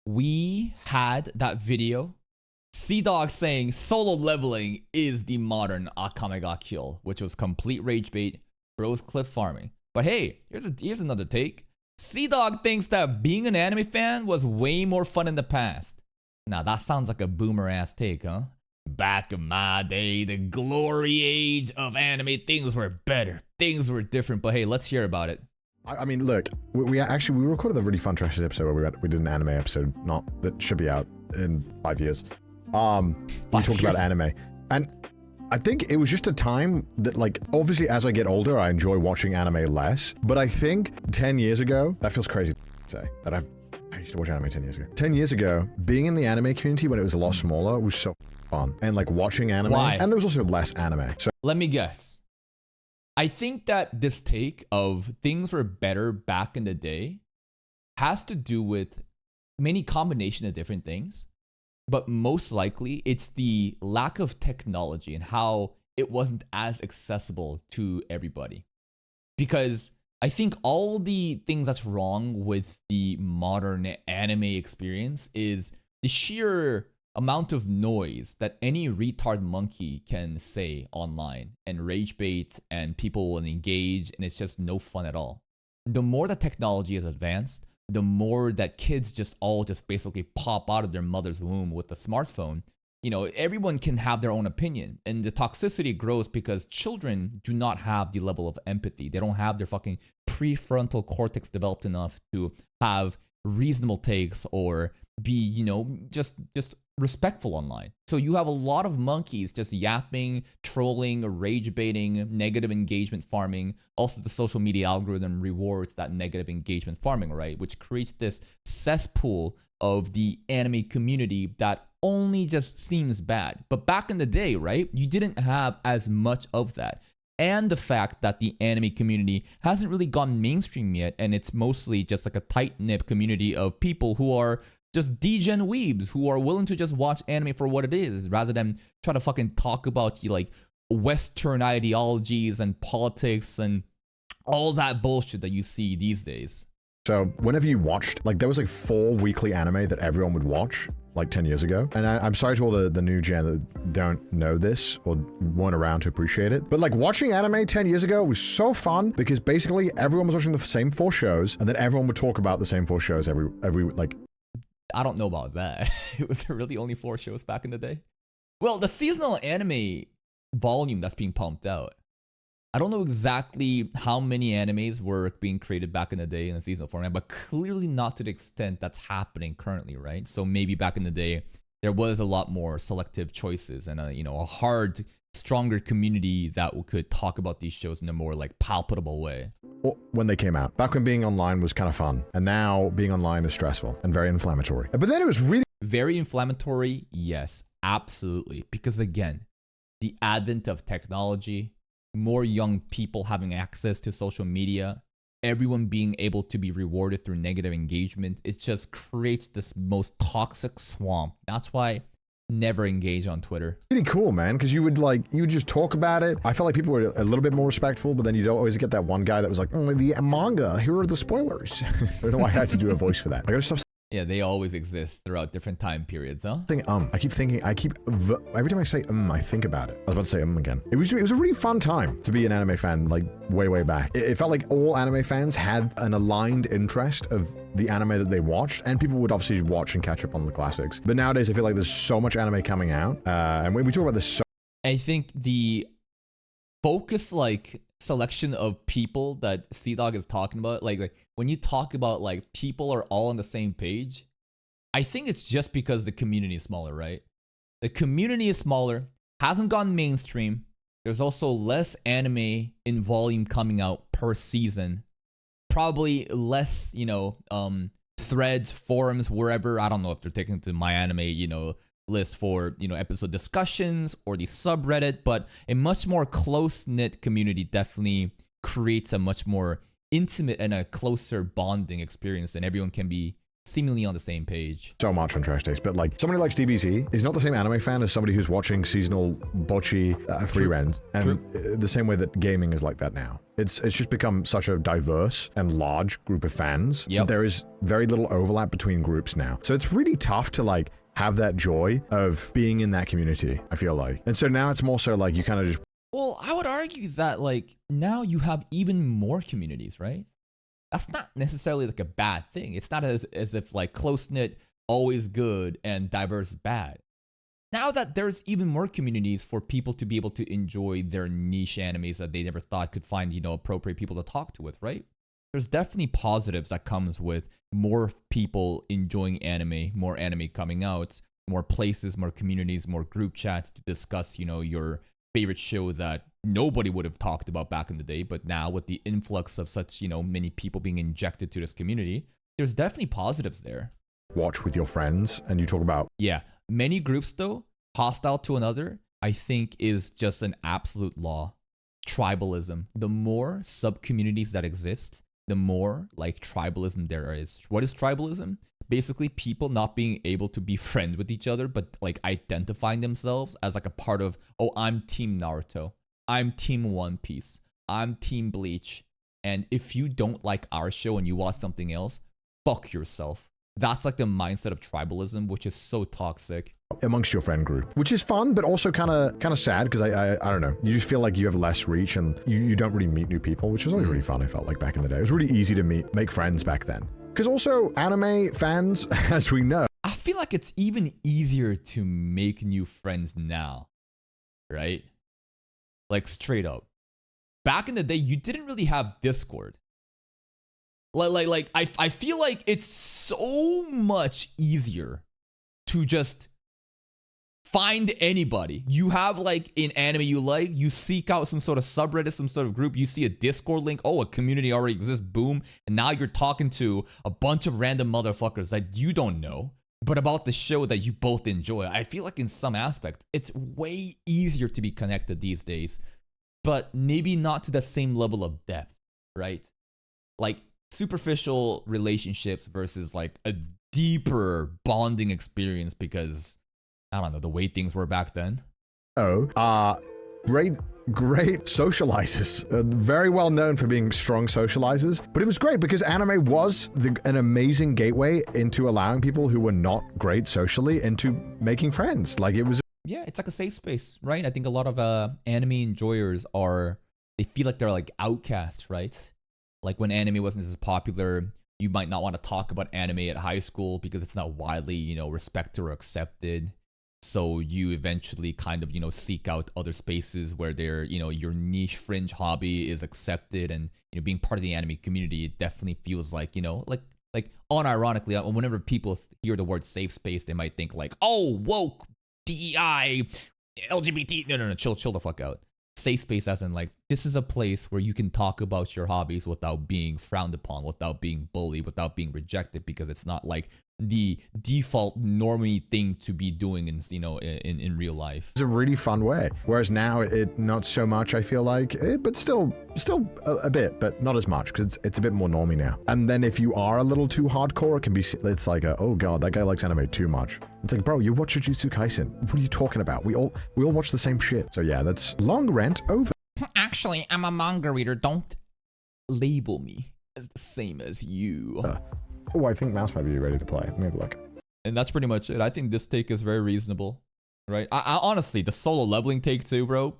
we had that video. C-Dog saying solo leveling is the modern Akame ga Kill, which was complete rage bait, bros cliff farming. But hey, here's another take. C-Dog thinks that being an anime fan was way more fun in the past. Now that sounds like a boomer ass take, huh? Back in my day, the glory age of anime, things were better, things were different. But hey, let's hear about it. I mean, look, we recorded a really fun Trashes episode where we did an anime episode, that should be out in 5 years. We talked about anime, and I think it was just a time that, like, obviously as I get older, I enjoy watching anime less. But I think 10 years ago, that feels crazy to say that I used to watch anime 10 years ago. 10 years ago, being in the anime community when it was a lot smaller was so fun, and like watching anime. Why? And there was also less anime. So let me guess. I think that this take of things were better back in the day has to do with many combination of different things. But most likely, it's the lack of technology and how it wasn't as accessible to everybody. Because I think all the things that's wrong with the modern anime experience is the sheer amount of noise that any retard monkey can say online and rage bait, and people will engage, and it's just no fun at all. The more the technology is advanced, the more that kids just basically pop out of their mother's womb with a smartphone. You know, everyone can have their own opinion, and the toxicity grows because children do not have the level of empathy. They don't have their fucking prefrontal cortex developed enough to have reasonable takes or be, you know, just respectful online. So you have a lot of monkeys just yapping, trolling, rage baiting, negative engagement farming. Also, the social media algorithm rewards that negative engagement farming, right? Which creates this cesspool of the anime community that only just seems bad. But back in the day, right, you didn't have as much of that. And the fact that the anime community hasn't really gone mainstream yet, and it's mostly just like a tight-knit community of people who are just degen weebs who are willing to just watch anime for what it is, rather than try to fucking talk about like Western ideologies and politics and all that bullshit that you see these days. So whenever you watched, like, there was like 4 weekly anime that everyone would watch like 10 years ago. And I'm sorry to all the new gen that don't know this or weren't around to appreciate it. But like watching anime 10 years ago was so fun because basically everyone was watching the same 4 shows, and then everyone would talk about the same 4 shows every like. I don't know about that. Was there really only 4 shows back in the day? Well, the seasonal anime volume that's being pumped out, I don't know exactly how many animes were being created back in the day in a seasonal format, but clearly not to the extent that's happening currently, right? So maybe back in the day, there was a lot more selective choices and a hard, stronger community that could talk about these shows in a more like palpable way. Well, when they came out, back when being online was kind of fun, and now being online is stressful and very inflammatory. But then it was really very inflammatory, yes, absolutely. Because again, the advent of technology, more young people having access to social media, everyone being able to be rewarded through negative engagement, it just creates this most toxic swamp. That's why never engage on Twitter. Really cool, man, because you would just talk about it. I felt like people were a little bit more respectful, but then you don't always get that one guy that was like, the manga, here are the spoilers. I don't know why I had to do a voice for that. I gotta stop. Yeah, they always exist throughout different time periods, huh? Every time I say I think about it. I was about to say again. It was a really fun time to be an anime fan, like way back. It felt like all anime fans had an aligned interest of the anime that they watched, and people would obviously watch and catch up on the classics. But nowadays, I feel like there's so much anime coming out, and we talk about this so. I think the focus, like, selection of people that C-Dog is talking about, like when you talk about like people are all on the same page, I think it's just because the community is smaller, right? The community is smaller, hasn't gone mainstream. There's also less anime in volume coming out per season. Probably less, threads, forums, wherever. I don't know if they're taking to my anime, list for episode discussions or the subreddit, but a much more close-knit community definitely creates a much more intimate and a closer bonding experience, and everyone can be seemingly on the same page. So much on Trash Taste, but like somebody like DBZ is not the same anime fan as somebody who's watching seasonal bocce free rent, and the same way that gaming is like that now. It's just become such a diverse and large group of fans. Yep. There is very little overlap between groups now, so it's really tough to like have that joy of being in that community, I feel like. And so now it's more so like you kind of just... Well, I would argue that like now you have even more communities, right? That's not necessarily like a bad thing. It's not as if like close-knit, always good, and diverse bad. Now that there's even more communities for people to be able to enjoy their niche animes that they never thought could find, appropriate people to talk to with, right? There's definitely positives that comes with more people enjoying anime, more anime coming out, more places, more communities, more group chats to discuss, your favorite show that nobody would have talked about back in the day, but now with the influx of such, many people being injected to this community, there's definitely positives there. Watch with your friends and you talk about... Yeah, many groups though, hostile to another, I think is just an absolute law. Tribalism. The more sub-communities that exist, the more like tribalism there is. What is tribalism? Basically people not being able to be friends with each other, but like identifying themselves as like a part of, oh, I'm Team Naruto. I'm Team One Piece. I'm Team Bleach. And if you don't like our show and you watch something else, fuck yourself. That's like the mindset of tribalism, which is so toxic. Amongst your friend group, which is fun, but also kind of sad because I don't know. You just feel like you have less reach and you don't really meet new people, which was always really fun. I felt like back in the day. It was really easy to make friends back then. Because also anime fans, as we know, I feel like it's even easier to make new friends now, right? Like straight up. Back in the day, you didn't really have Discord. I feel like it's so much easier to just find anybody. You have like an anime you like, you seek out some sort of subreddit, some sort of group, you see a Discord link, oh, a community already exists, boom, and now you're talking to a bunch of random motherfuckers that you don't know, but about the show that you both enjoy. I feel like in some aspect, it's way easier to be connected these days, but maybe not to the same level of depth, right? Like superficial relationships versus like a deeper bonding experience because I don't know, the way things were back then. Great socializers. Very well known for being strong socializers. But it was great because anime was an amazing gateway into allowing people who were not great socially into making friends. Like it was... Yeah, it's like a safe space, right? I think a lot of anime enjoyers they feel like they're like outcasts, right? Like when anime wasn't as popular, you might not want to talk about anime at high school because it's not widely, respected or accepted. So you eventually kind of, seek out other spaces where your niche fringe hobby is accepted, and, being part of the anime community, it definitely feels like, like unironically, whenever people hear the word safe space, they might think like, oh, woke, DEI, LGBT. No, chill the fuck out. Safe space as in like, this is a place where you can talk about your hobbies without being frowned upon, without being bullied, without being rejected, because it's not like the default normie thing to be doing in real life. It's a really fun way. Whereas now it not so much, I feel like, but still a bit, but not as much because it's a bit more normie now. And then if you are a little too hardcore, it's like oh god, that guy likes anime too much. It's like, bro, you watch Jujutsu Kaisen. What are you talking about? We all watch the same shit. So yeah, that's long rant over. Actually, I'm a manga reader. Don't label me as the same as you. Oh, I think Mouse might be ready to play. Let me have a look. And that's pretty much it. I think this take is very reasonable, right? I honestly, the solo leveling take too, bro.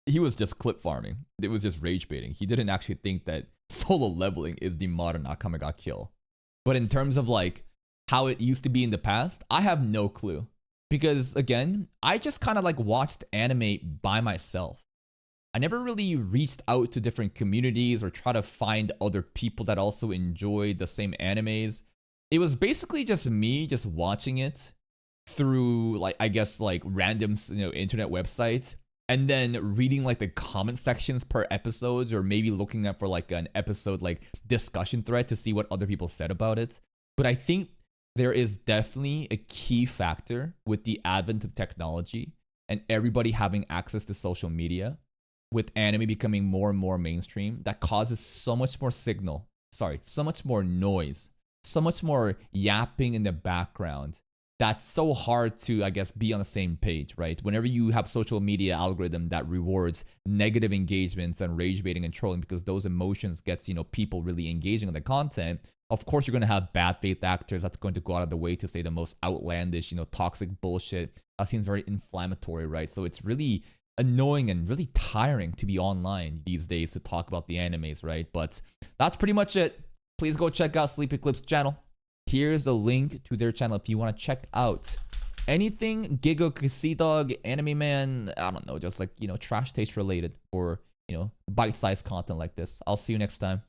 He was just clip farming. It was just rage baiting. He didn't actually think that solo leveling is the modern Akame ga Kill. But in terms of like how it used to be in the past, I have no clue. Because again, I just kind of like watched anime by myself. I never really reached out to different communities or try to find other people that also enjoyed the same animes. It was basically just me just watching it through like, I guess like random, internet websites, and then reading like the comment sections per episodes, or maybe looking up for like an episode like discussion thread to see what other people said about it. But I think there is definitely a key factor with the advent of technology and everybody having access to social media, with anime becoming more and more mainstream, that causes so much more so much more noise so much more yapping in the background that's so hard to, I guess, be on the same page, right? Whenever you have social media algorithm that rewards negative engagements and rage baiting and trolling because those emotions gets, you know, people really engaging on the content, of course you're going to have bad faith actors that's going to go out of the way to say the most outlandish, you know, toxic bullshit. That seems very inflammatory, right? So it's really annoying and really tiring to be online these days to talk about the animes, right? But that's pretty much it. Please go check out Sleep Eclipse channel. Here's the link to their channel if you want to check out anything Giga Sea Dog, Anime Man, I don't know, just like, you know, trash taste related or, you know, bite-sized content like this. I'll see you next time.